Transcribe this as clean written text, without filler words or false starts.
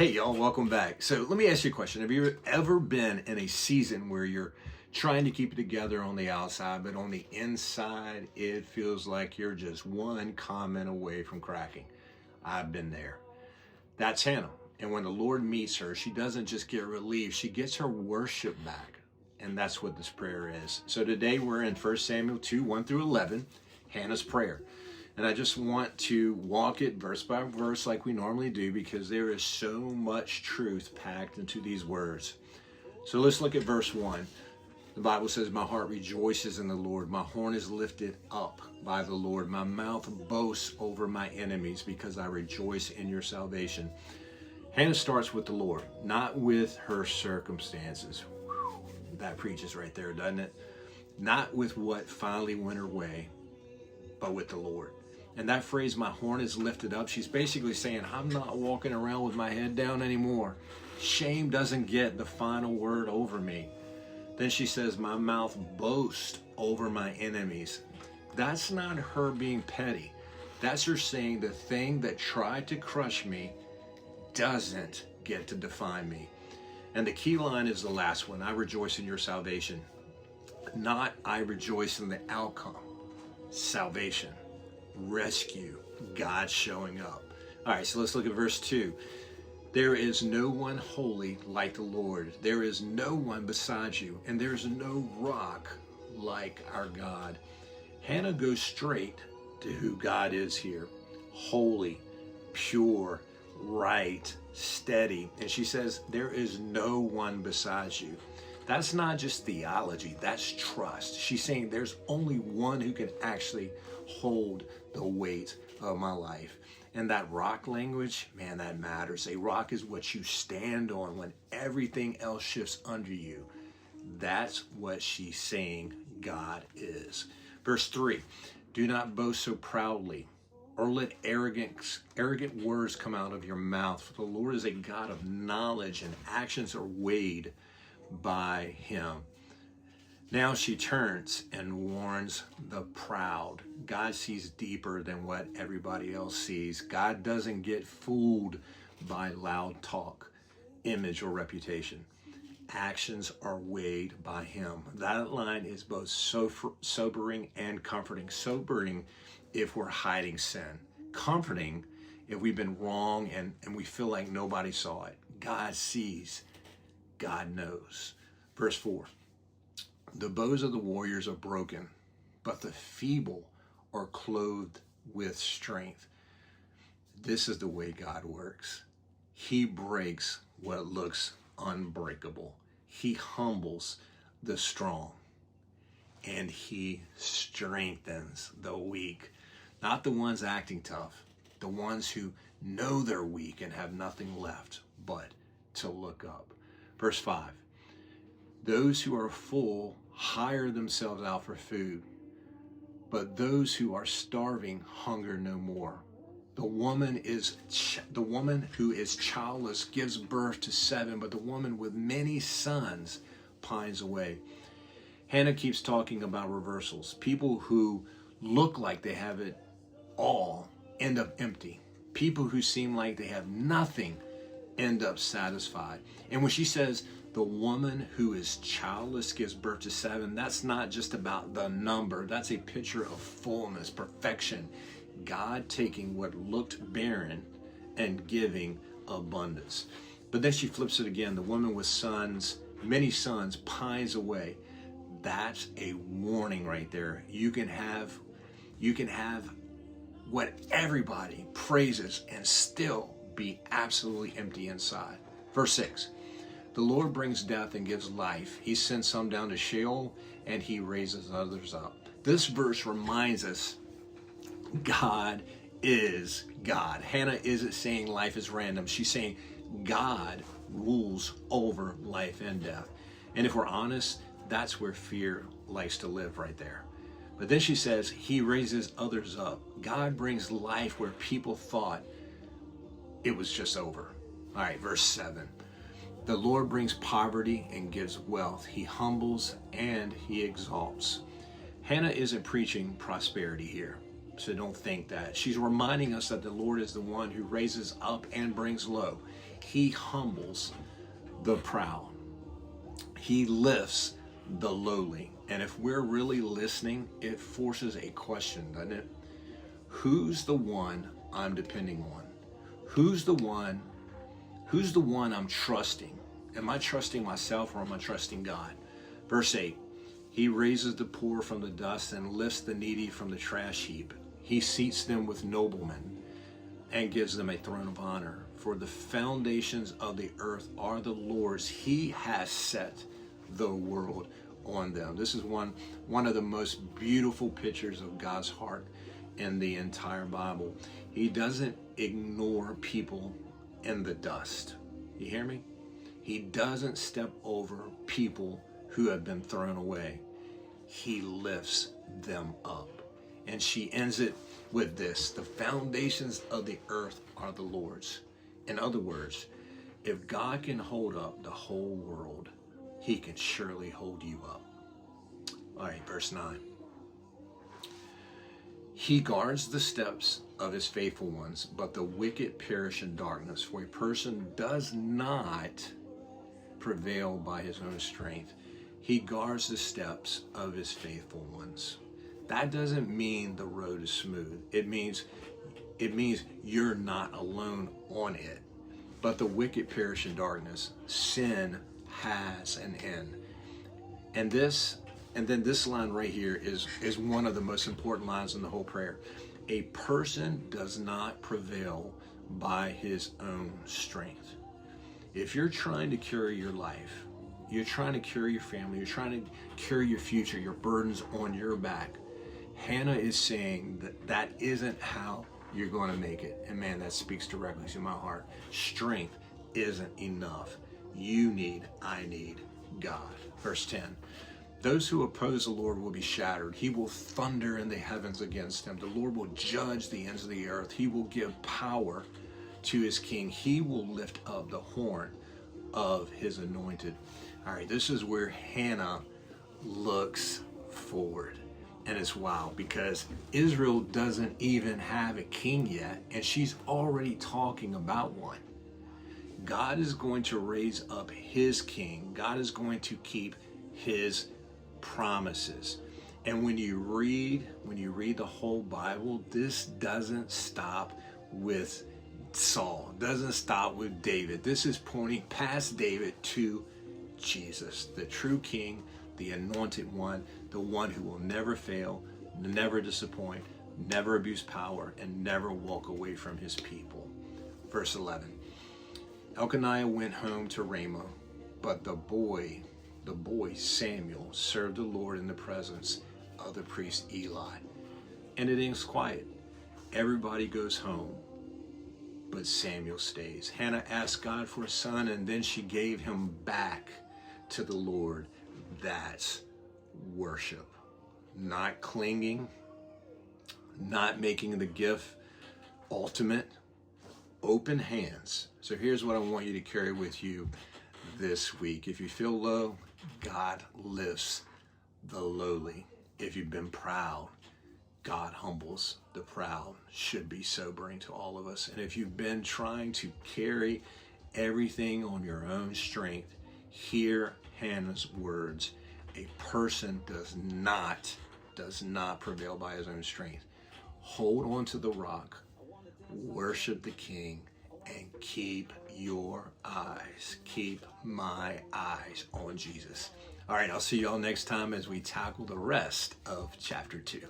Hey y'all, welcome back. So let me ask you a question. Have you ever been in a season where you're trying to keep it together on the outside, but on the inside, it feels like you're just one comment away from cracking? I've been there. That's Hannah. And when the Lord meets her, she doesn't just get relief, she gets her worship back. And that's what this prayer is. So today we're in 1 Samuel 2, 1 through 11, Hannah's prayer. And I just want to walk it verse by verse like we normally do because there is so much truth packed into these words. So let's look at verse 1. The Bible says, "My heart rejoices in the Lord. My horn is lifted up by the Lord. My mouth boasts over my enemies because I rejoice in your salvation." Hannah starts with the Lord, not with her circumstances. That preaches right there, doesn't it? Not with what finally went her way, but with the Lord. And that phrase, "my horn is lifted up," she's basically saying, I'm not walking around with my head down anymore. Shame doesn't get the final word over me. Then she says, "My mouth boasts over my enemies." That's not her being petty. That's her saying the thing that tried to crush me doesn't get to define me. And the key line is the last one. "I rejoice in your salvation." Not "I rejoice in the outcome." Salvation, rescue, God showing up. All right, so let's look at verse 2. "There is no one holy like the Lord. There is no one beside you, and there is no rock like our God." Hannah goes straight to who God is here. Holy, pure, right, steady. And she says, there is no one besides you. That's not just theology, that's trust. She's saying there's only one who can actually hold the weight of my life. And that rock language, man, that matters. A rock is what you stand on when everything else shifts under you. That's what she's saying God is. Verse 3, "Do not boast so proudly, or let arrogant words come out of your mouth. For the Lord is a God of knowledge, and actions are weighed by him." Now she turns and warns the proud. God sees deeper than what everybody else sees. God doesn't get fooled by loud talk, image, or reputation. Actions are weighed by him. That line is both sobering and comforting. Sobering if we're hiding sin. Comforting if we've been wrong and we feel like nobody saw it. God sees. God knows. Verse 4, "The bows of the warriors are broken, but the feeble are clothed with strength." This is the way God works. He breaks what looks unbreakable. He humbles the strong, and he strengthens the weak. Not the ones acting tough, the ones who know they're weak and have nothing left but to look up. Verse 5, "Those who are full hire themselves out for food, but those who are starving hunger no more. The woman who is childless gives birth to 7, but the woman with many sons pines away." Hannah keeps talking about reversals. People who look like they have it all end up empty. People who seem like they have nothing end up satisfied. And when she says the woman who is childless gives birth to 7, that's not just about the number. That's a picture of fullness, perfection. God taking what looked barren and giving abundance. But then she flips it again. "The woman with sons, many sons, pines away." That's a warning right there. You can have what everybody praises and still be absolutely empty inside. Verse 6, "The Lord brings death and gives life. He sends some down to Sheol, and he raises others up." This verse reminds us God is God. Hannah isn't saying life is random. She's saying God rules over life and death. And if we're honest, that's where fear likes to live right there. But then she says, he raises others up. God brings life where people thought it was just over. All right, verse 7. "The Lord brings poverty and gives wealth. He humbles and he exalts." Hannah isn't preaching prosperity here. So don't think that. She's reminding us that the Lord is the one who raises up and brings low. He humbles the proud. He lifts the lowly. And if we're really listening, it forces a question, doesn't it? Who's the one I'm depending on? Who's the one I'm trusting? Am I trusting myself or am I trusting God? Verse 8, he raises the poor from the dust and lifts the needy from the trash heap. He seats them with noblemen and gives them a throne of honor. For the foundations of the earth are the Lord's. He has set the world on them. This is one of the most beautiful pictures of God's heart in the entire Bible. He doesn't ignore people in the dust. You hear me? He doesn't step over people who have been thrown away. He lifts them up. And she ends it with this: the foundations of the earth are the Lord's. In other words, if God can hold up the whole world, he can surely hold you up. All right, verse 9. He guards the steps of his faithful ones, but the wicked perish in darkness. For a person does not prevail by his own strength. He guards the steps of his faithful ones. That doesn't mean the road is smooth. It means you're not alone on it. But the wicked perish in darkness. Sin has an end. And then this line right here is one of the most important lines in the whole prayer. A person does not prevail by his own strength. If you're trying to carry your life, you're trying to carry your family, you're trying to carry your future, your burdens on your back, Hannah is saying that isn't how you're going to make it. And man, that speaks directly to my heart. Strength isn't enough. I need God. Verse 10. Those who oppose the Lord will be shattered. He will thunder in the heavens against him. The Lord will judge the ends of the earth. He will give power to his king. He will lift up the horn of his anointed. All right, this is where Hannah looks forward. And it's wild because Israel doesn't even have a king yet, and she's already talking about one. God is going to raise up his king. God is going to keep his promises. And when you read the whole Bible, this doesn't stop with Saul, doesn't stop with David. This is pointing past David to Jesus, the true king, the anointed one, the one who will never fail, never disappoint, never abuse power, and never walk away from his people. Verse 11. Elkanah went home to Ramah, but the boy Samuel served the Lord in the presence of the priest Eli. And it ends quiet. Everybody goes home, but Samuel stays. Hannah asked God for a son, and then she gave him back to the Lord. That's worship. Not clinging, not making the gift ultimate, open hands. So here's what I want you to carry with you this week. If you feel low, God lifts the lowly. If you've been proud, God humbles the proud. Should be sobering to all of us. And if you've been trying to carry everything on your own strength, hear Hannah's words. A person does not prevail by his own strength. Hold on to the rock, worship the King, and keep my eyes on Jesus. All right, I'll see y'all next time as we tackle the rest of chapter 2.